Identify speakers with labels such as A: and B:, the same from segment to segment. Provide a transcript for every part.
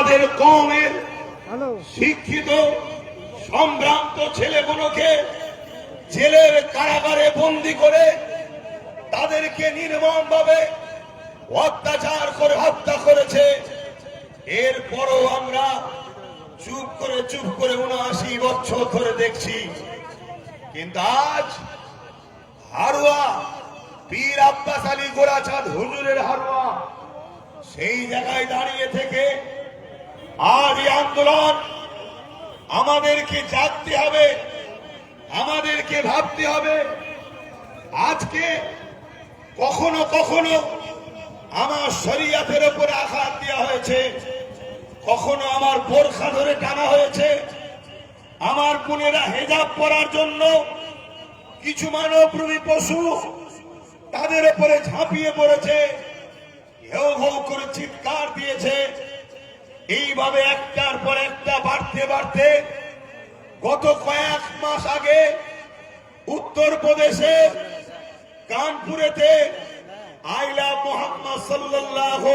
A: আমাদের কওমের শিক্ষিত সম্ভ্রান্ত ছেলেগুলোকে জেলের কারাগারে বন্দী করে তাদেরকে নির্মমভাবে অত্যাচার করে হত্যা করেছে। এরপরও আমরা চুপ করে ৭৯ বছর ধরে দেখছি। কিন্তু আজ হারুয়া পীর আব্বাস আলী গোরাচাঁদ হুজুরের হারুয়া সেই জায়গায় দাঁড়িয়ে থেকে আজ এই আন্দোলন আমাদেরকে জাগতে হবে, আমাদেরকে ভাবতে হবে। আজকে কখনো কখনো আমার শরীয়তের উপরে আঘাত দেওয়া হয়েছে, কখনো আমার বোরখা ধরে টানা হয়েছে, আমার বোনেরা হেজাব পরার জন্য কিছু মানবরূপী পশু তাদের উপরে ঝাঁপিয়ে পড়েছে, হেউ হেউ করে চিৎকার দিয়েছে। এইভাবে একটার পর একটা বাড়তে বাড়তে গত কয়েক মাস আগে উত্তরপ্রদেশে কানপুরেতে আইলা মুহাম্মদ সাল্লাল্লাহু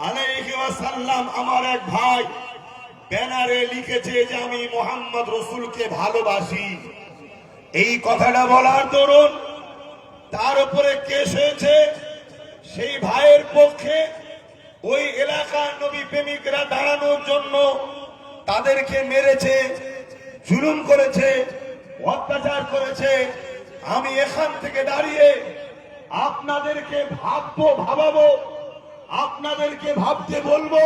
A: আলাইহি ওয়াসাল্লাম আমার এক ভাই ব্যানারে লিখেছে যে আমি মুহাম্মদ রাসূলকে ভালোবাসি। এই কথাটা বলার দরুন তার উপরে কেস হয়েছে। সেই ভাইয়ের পক্ষে ওই এলাকার নবী প্রেমিকরা দাঁড়ানোর জন্য তাদেরকে মেরেছে, জুলুম করেছে, অত্যাচার করেছে। আমি এখান থেকে দাঁড়িয়ে আপনাদেরকে ভাবাবো, আপনাদেরকে ভাবতে বলবো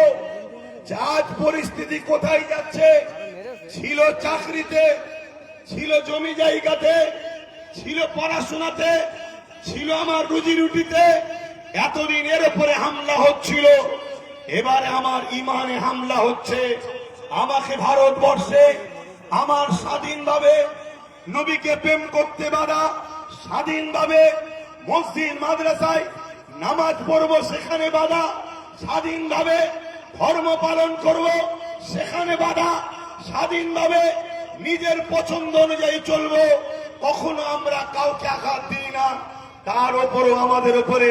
A: যে আজ পরিস্থিতি কোথায় যাচ্ছে। ছিল চাকরিতে, ছিল জমি জায়গাতে, ছিল পড়াশোনাতে, ছিল আমার রুজি রুটিতে, এতদিন এর উপরে হামলা হচ্ছিল। এবারে আমার ইমানে হামলা হচ্ছে। আমাকে ভারতবর্ষে আমার স্বাধীনভাবে নবীকে প্রেম করতে বাধা, স্বাধীনভাবে মসজিদ মাদ্রাসায় নামাজ পড়ব সেখানে বাধা, স্বাধীনভাবে ধর্ম পালন করব সেখানে বাধা, স্বাধীনভাবে নিজের পছন্দ অনুযায়ী চলব। কখনো আমরা কাউকে আঘাত দিই না, তার উপরও আমাদের উপরে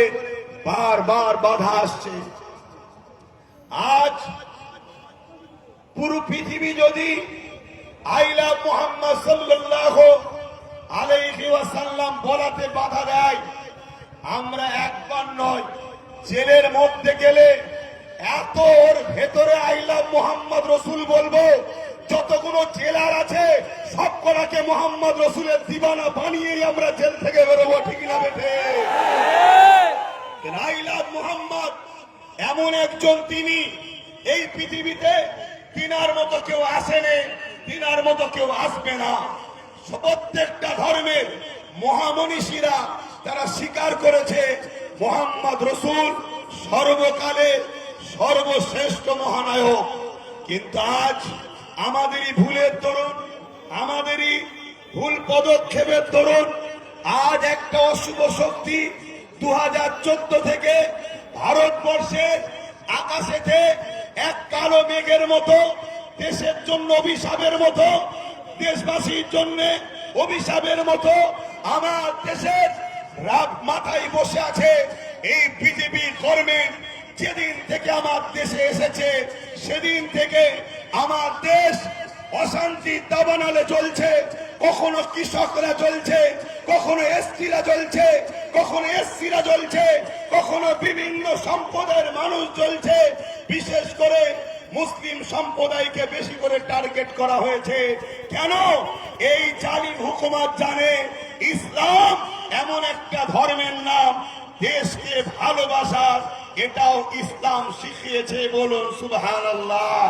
A: বারবার বাধা আসছে। আজ পুরো পৃথিবী যদি আইলা মুহাম্মদ সাল্লাল্লাহু আলাইহি ওয়াসাল্লাম বলাতে বাধা দেয়, আমরা একবার নয় জেলের মধ্যে গেলে এত ওর ভেতরে আইলা মুহাম্মদ রাসূল বলবো, যতগুলো জেলার আছে সবকটাকে মুহাম্মদ রাসূলের দিবানা বানিয়েই আমরা জেল থেকে বেরোবো। ঠিক না বেঠে? আইলা মুহাম্মদ এমন একজন, তিনি এই পৃথিবীতে তিনার মতো কেউ আসেনি, তিনার মতো কেউ আসবে না। প্রত্যেকটা ধর্মের মহামনীষীরা তারা স্বীকার করেছে মুহাম্মদ রাসূল সর্বকালে সর্বশ্রেষ্ঠ মহানায়ক। কিন্তু আজ আমাদেরই ভুলের দরুন, আমাদেরই ভুল পদক্ষেপের দরুন আজ একটা অশুভ শক্তি 2014 থেকে ভারতবর্ষে আকাশেতে এক কালো মেঘের মতো, দেশের জন্য অভিশাপের মতো, দেশবাসীর জন্য অভিশাপের মতো আমার দেশের রাত মাথায় বসে আছে। এই বিজেপি গভর্নমেন্ট যেদিন থেকে আমার দেশে এসেছে সেদিন থেকে আমার দেশ অশান্তির দাবানলে চলছে। কখনো কৃষকরা চলছে, কখনো এসটিরা চলছে, কখনো এসসিরা চলছে, কখনো বিভিন্ন সম্প্রদায়ের মানুষ চলছে। বিশেষ করে মুসলিম সম্প্রদায়কে বেশি করে টার্গেট করা হয়েছে। কেন? এই জালিম হুকুমত জানে ইসলাম এমন একটা ধর্মের নাম, দেশকে ভালোবাসার এটাও ইসলাম শিখিয়েছে। বলুন সুবহানাল্লাহ।